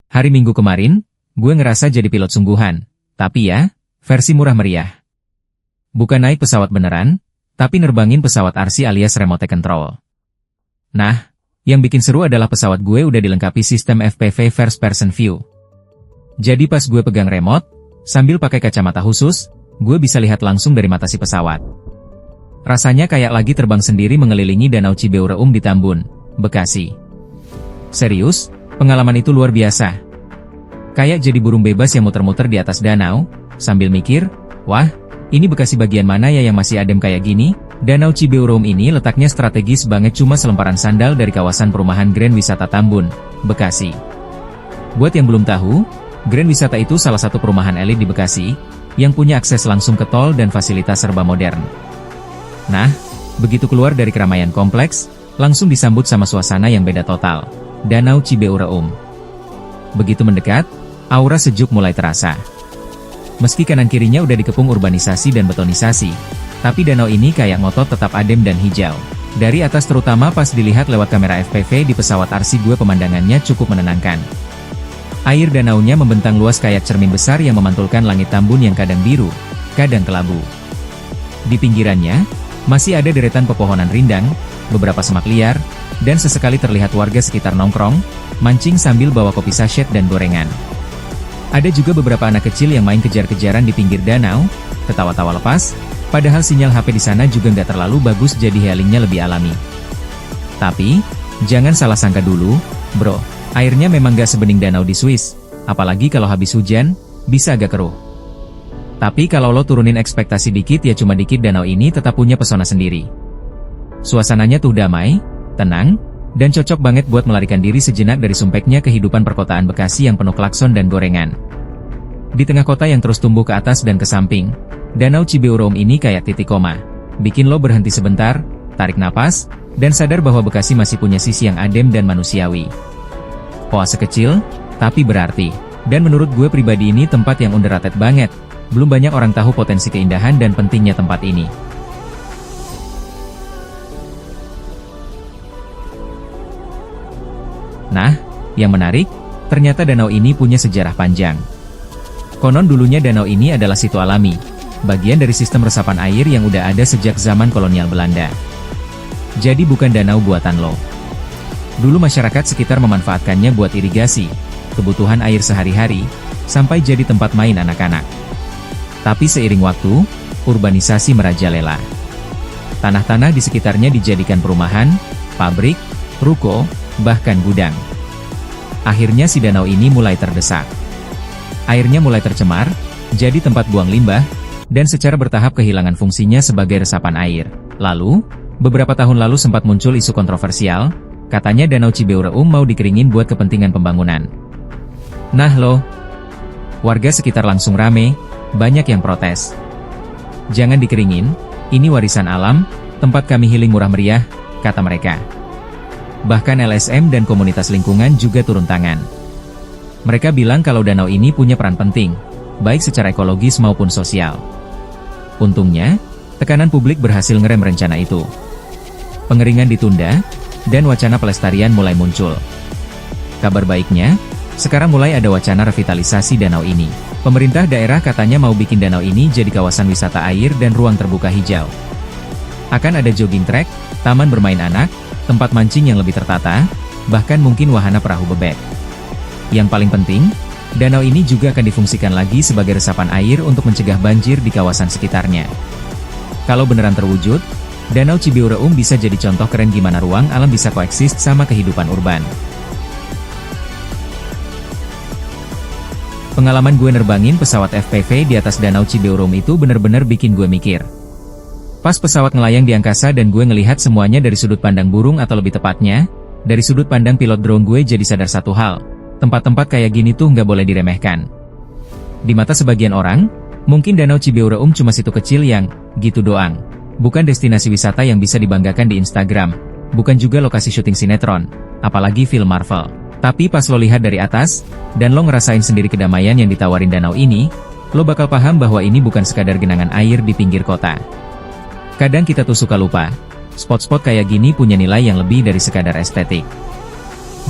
Hari Minggu kemarin, gue ngerasa jadi pilot sungguhan. Tapi ya, versi murah meriah. Bukan naik pesawat beneran, tapi nerbangin pesawat RC alias remote control. Nah, yang bikin seru adalah pesawat gue udah dilengkapi sistem FPV First Person View. Jadi pas gue pegang remote, sambil pakai kacamata khusus, gue bisa lihat langsung dari mata si pesawat. Rasanya kayak lagi terbang sendiri mengelilingi Danau Cibeureum di Tambun, Bekasi. Serius, pengalaman itu luar biasa. Kayak jadi burung bebas yang muter-muter di atas danau, sambil mikir, wah, ini Bekasi bagian mana ya yang masih adem kayak gini? Danau Cibeureum ini letaknya strategis banget, cuma selemparan sandal dari kawasan perumahan Grand Wisata Tambun, Bekasi. Buat yang belum tahu, Grand Wisata itu salah satu perumahan elit di Bekasi, yang punya akses langsung ke tol dan fasilitas serba modern. Nah, begitu keluar dari keramaian kompleks, langsung disambut sama suasana yang beda total, Danau Cibeureum. Begitu mendekat, aura sejuk mulai terasa. Meski kanan-kirinya udah dikepung urbanisasi dan betonisasi, tapi danau ini kayak ngotot tetap adem dan hijau. Dari atas terutama pas dilihat lewat kamera FPV di pesawat RC gue, pemandangannya cukup menenangkan. Air danaunya membentang luas kayak cermin besar yang memantulkan langit Tambun yang kadang biru, kadang kelabu. Di pinggirannya, masih ada deretan pepohonan rindang, beberapa semak liar, dan sesekali terlihat warga sekitar nongkrong, mancing sambil bawa kopi sachet dan gorengan. Ada juga beberapa anak kecil yang main kejar-kejaran di pinggir danau, ketawa-tawa lepas, padahal sinyal HP di sana juga nggak terlalu bagus, jadi healingnya lebih alami. Tapi, jangan salah sangka dulu, bro. Airnya memang gak sebening danau di Swiss, apalagi kalau habis hujan, bisa agak keruh. Tapi kalau lo turunin ekspektasi dikit, ya cuma dikit, danau ini tetap punya pesona sendiri. Suasananya tuh damai, tenang, dan cocok banget buat melarikan diri sejenak dari sumpeknya kehidupan perkotaan Bekasi yang penuh klakson dan gorengan. Di tengah kota yang terus tumbuh ke atas dan ke samping, Danau Cibeureum ini kayak titik koma, bikin lo berhenti sebentar, tarik napas, dan sadar bahwa Bekasi masih punya sisi yang adem dan manusiawi. Oase kecil, tapi berarti. Dan menurut gue pribadi ini tempat yang underrated banget. Belum banyak orang tahu potensi keindahan dan pentingnya tempat ini. Nah, yang menarik, ternyata danau ini punya sejarah panjang. Konon dulunya danau ini adalah situ alami, bagian dari sistem resapan air yang udah ada sejak zaman kolonial Belanda. Jadi bukan danau buatan lo. Dulu masyarakat sekitar memanfaatkannya buat irigasi, kebutuhan air sehari-hari, sampai jadi tempat main anak-anak. Tapi seiring waktu, urbanisasi merajalela. Tanah-tanah di sekitarnya dijadikan perumahan, pabrik, ruko, bahkan gudang. Akhirnya si danau ini mulai terdesak. Airnya mulai tercemar, jadi tempat buang limbah, dan secara bertahap kehilangan fungsinya sebagai resapan air. Lalu, beberapa tahun lalu sempat muncul isu kontroversial, katanya Danau Cibeureum mau dikeringin buat kepentingan pembangunan. Nah loh, warga sekitar langsung rame, banyak yang protes. Jangan dikeringin, ini warisan alam, tempat kami healing murah meriah, kata mereka. Bahkan LSM dan komunitas lingkungan juga turun tangan. Mereka bilang kalau danau ini punya peran penting, baik secara ekologis maupun sosial. Untungnya, tekanan publik berhasil ngerem rencana itu. Pengeringan ditunda, dan wacana pelestarian mulai muncul. Kabar baiknya, sekarang mulai ada wacana revitalisasi danau ini. Pemerintah daerah katanya mau bikin danau ini jadi kawasan wisata air dan ruang terbuka hijau. Akan ada jogging track, taman bermain anak, tempat mancing yang lebih tertata, bahkan mungkin wahana perahu bebek. Yang paling penting, danau ini juga akan difungsikan lagi sebagai resapan air untuk mencegah banjir di kawasan sekitarnya. Kalau beneran terwujud, Danau Cibeureum bisa jadi contoh keren gimana ruang alam bisa koeksis sama kehidupan urban. Pengalaman gue nerbangin pesawat FPV di atas Danau Cibeureum itu bener-bener bikin gue mikir. Pas pesawat ngelayang di angkasa dan gue ngelihat semuanya dari sudut pandang burung, atau lebih tepatnya, dari sudut pandang pilot drone, gue jadi sadar satu hal, tempat-tempat kayak gini tuh nggak boleh diremehkan. Di mata sebagian orang, mungkin Danau Cibeureum cuma situ kecil yang, gitu doang. Bukan destinasi wisata yang bisa dibanggakan di Instagram, bukan juga lokasi syuting sinetron, apalagi film Marvel. Tapi pas lo lihat dari atas, dan lo ngerasain sendiri kedamaian yang ditawarin danau ini, lo bakal paham bahwa ini bukan sekadar genangan air di pinggir kota. Kadang kita tuh suka lupa, spot-spot kayak gini punya nilai yang lebih dari sekadar estetik.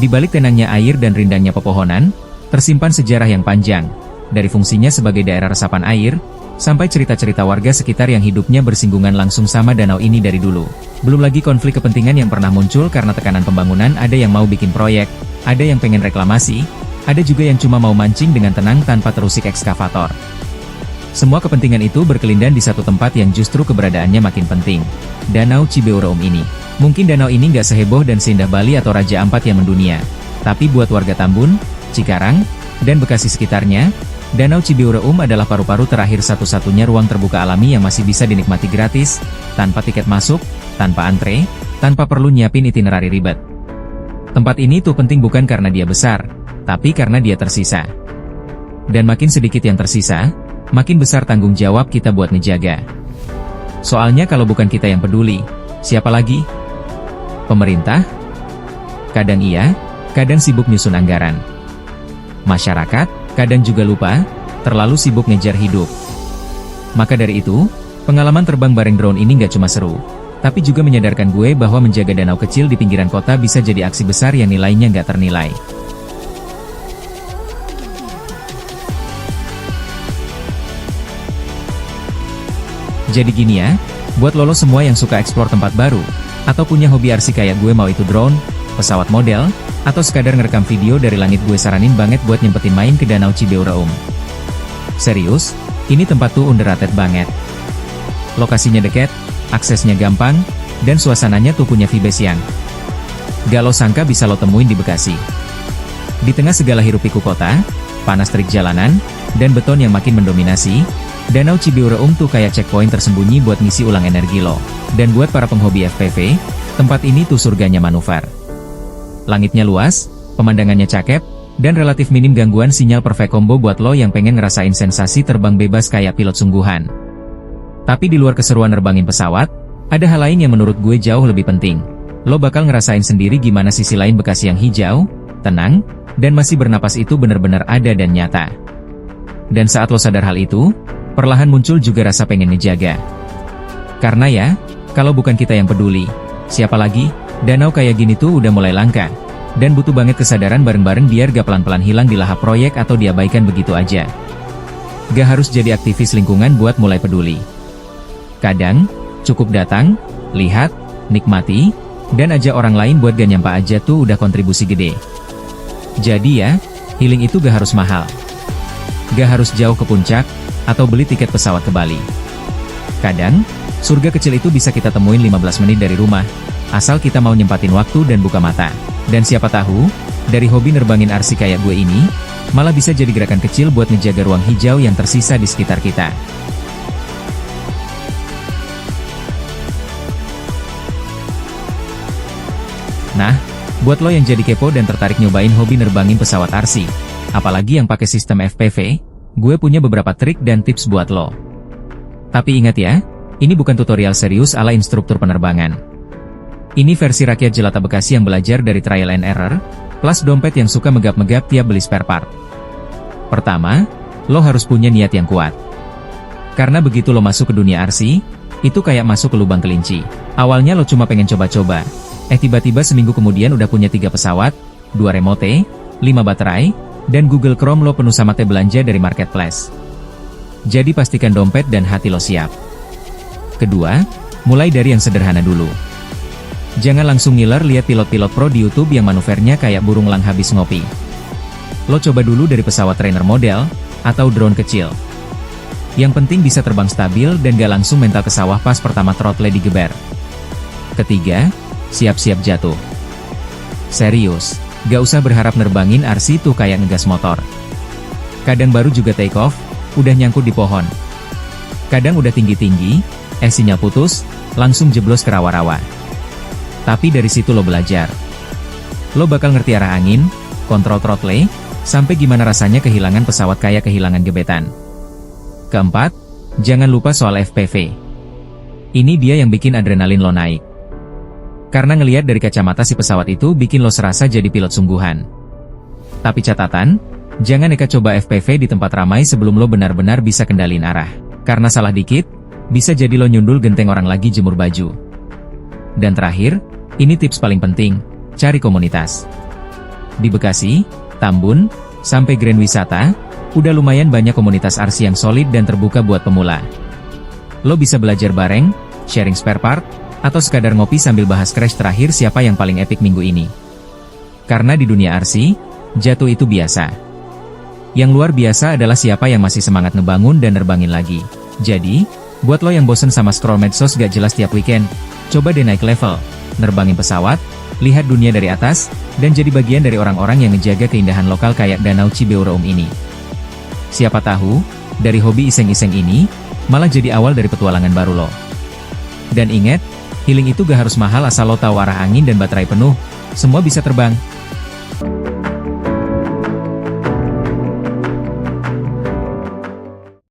Di balik tenangnya air dan rindangnya pepohonan, tersimpan sejarah yang panjang, dari fungsinya sebagai daerah resapan air, sampai cerita-cerita warga sekitar yang hidupnya bersinggungan langsung sama danau ini dari dulu. Belum lagi konflik kepentingan yang pernah muncul karena tekanan pembangunan, ada yang mau bikin proyek, ada yang pengen reklamasi, ada juga yang cuma mau mancing dengan tenang tanpa terusik ekskavator. Semua kepentingan itu berkelindan di satu tempat yang justru keberadaannya makin penting. Danau Cibeureum ini. Mungkin danau ini nggak seheboh dan seindah Bali atau Raja Ampat yang mendunia. Tapi buat warga Tambun, Cikarang, dan Bekasi sekitarnya, Danau Cibeureum adalah paru-paru terakhir satu-satunya ruang terbuka alami yang masih bisa dinikmati gratis, tanpa tiket masuk, tanpa antre, tanpa perlu nyiapin itinerari ribet. Tempat ini tuh penting bukan karena dia besar, tapi karena dia tersisa. Dan makin sedikit yang tersisa, makin besar tanggung jawab kita buat ngejaga. Soalnya kalau bukan kita yang peduli, siapa lagi? Pemerintah? Kadang iya, kadang sibuk nyusun anggaran. Masyarakat? Kadang juga lupa, terlalu sibuk ngejar hidup. Maka dari itu, pengalaman terbang bareng drone ini nggak cuma seru, tapi juga menyadarkan gue bahwa menjaga danau kecil di pinggiran kota bisa jadi aksi besar yang nilainya nggak ternilai. Jadi gini ya, buat lo semua yang suka eksplor tempat baru, atau punya hobi RC kayak gue, mau itu drone, pesawat model, atau sekadar ngerekam video dari langit, gue saranin banget buat nyempetin main ke Danau Cibeureum. Serius, ini tempat tuh underrated banget. Lokasinya deket, aksesnya gampang, dan suasananya tuh punya vibes yang gak lo sangka bisa lo temuin di Bekasi. Di tengah segala hiruk-pikuk kota, panas terik jalanan, dan beton yang makin mendominasi, Danau Cibeureum tuh kayak checkpoint tersembunyi buat ngisi ulang energi lo. Dan buat para penghobi FPV, tempat ini tuh surganya manuver. Langitnya luas, pemandangannya cakep, dan relatif minim gangguan sinyal, perfect combo buat lo yang pengen ngerasain sensasi terbang bebas kayak pilot sungguhan. Tapi di luar keseruan nerbangin pesawat, ada hal lain yang menurut gue jauh lebih penting. Lo bakal ngerasain sendiri gimana sisi lain Bekasi yang hijau, tenang, dan masih bernapas itu benar-benar ada dan nyata. Dan saat lo sadar hal itu, perlahan muncul juga rasa pengen ngejaga. Karena ya, kalau bukan kita yang peduli, siapa lagi? Danau kayak gini tuh udah mulai langka, dan butuh banget kesadaran bareng-bareng biar gak pelan-pelan hilang di lahap proyek atau diabaikan begitu aja. Gak harus jadi aktivis lingkungan buat mulai peduli. Kadang, cukup datang, lihat, nikmati, dan ajak orang lain buat gak nyampa aja tuh udah kontribusi gede. Jadi ya, healing itu gak harus mahal. Gak harus jauh ke puncak, atau beli tiket pesawat ke Bali. Kadang, surga kecil itu bisa kita temuin 15 menit dari rumah, asal kita mau nyempatin waktu dan buka mata. Dan siapa tahu, dari hobi nerbangin RC kayak gue ini, malah bisa jadi gerakan kecil buat ngejaga ruang hijau yang tersisa di sekitar kita. Nah, buat lo yang jadi kepo dan tertarik nyobain hobi nerbangin pesawat RC, apalagi yang pakai sistem FPV, gue punya beberapa trik dan tips buat lo. Tapi ingat ya, ini bukan tutorial serius ala instruktur penerbangan. Ini versi rakyat jelata Bekasi yang belajar dari trial and error, plus dompet yang suka megap-megap tiap beli spare part. Pertama, lo harus punya niat yang kuat. Karena begitu lo masuk ke dunia RC, itu kayak masuk ke lubang kelinci. Awalnya lo cuma pengen coba-coba, tiba-tiba seminggu kemudian udah punya 3 pesawat, 2 remote, 5 baterai, dan Google Chrome lo penuh sama belanja dari marketplace. Jadi pastikan dompet dan hati lo siap. Kedua, mulai dari yang sederhana dulu. Jangan langsung ngiler lihat pilot-pilot pro di YouTube yang manuvernya kayak burung elang habis ngopi. Lo coba dulu dari pesawat trainer model, atau drone kecil. Yang penting bisa terbang stabil dan gak langsung mental ke sawah pas pertama throttle digeber. Ketiga, siap-siap jatuh. Serius, gak usah berharap nerbangin RC tuh kayak ngegas motor. Kadang baru juga take off, udah nyangkut di pohon. Kadang udah tinggi-tinggi, sinyal putus, langsung jeblos ke rawa-rawa. Tapi dari situ lo belajar. Lo bakal ngerti arah angin, kontrol throttle, sampai gimana rasanya kehilangan pesawat kayak kehilangan gebetan. Keempat, jangan lupa soal FPV. Ini dia yang bikin adrenalin lo naik. Karena ngelihat dari kacamata si pesawat itu bikin lo serasa jadi pilot sungguhan. Tapi catatan, jangan nekat coba FPV di tempat ramai sebelum lo benar-benar bisa kendalin arah. Karena salah dikit, bisa jadi lo nyundul genteng orang lagi jemur baju. Dan terakhir, ini tips paling penting, cari komunitas. Di Bekasi, Tambun, sampai Grand Wisata, udah lumayan banyak komunitas RC yang solid dan terbuka buat pemula. Lo bisa belajar bareng, sharing spare part, atau sekadar ngopi sambil bahas crash terakhir siapa yang paling epic minggu ini. Karena di dunia RC, jatuh itu biasa. Yang luar biasa adalah siapa yang masih semangat ngebangun dan nerbangin lagi. Jadi, buat lo yang bosen sama scroll medsos gak jelas tiap weekend, coba deh naik level, nerbangin pesawat, lihat dunia dari atas, dan jadi bagian dari orang-orang yang ngejaga keindahan lokal kayak Danau Cibeuraum ini. Siapa tahu, dari hobi iseng-iseng ini, malah jadi awal dari petualangan baru lo. Dan ingat, healing itu gak harus mahal asal lo tahu arah angin dan baterai penuh, semua bisa terbang.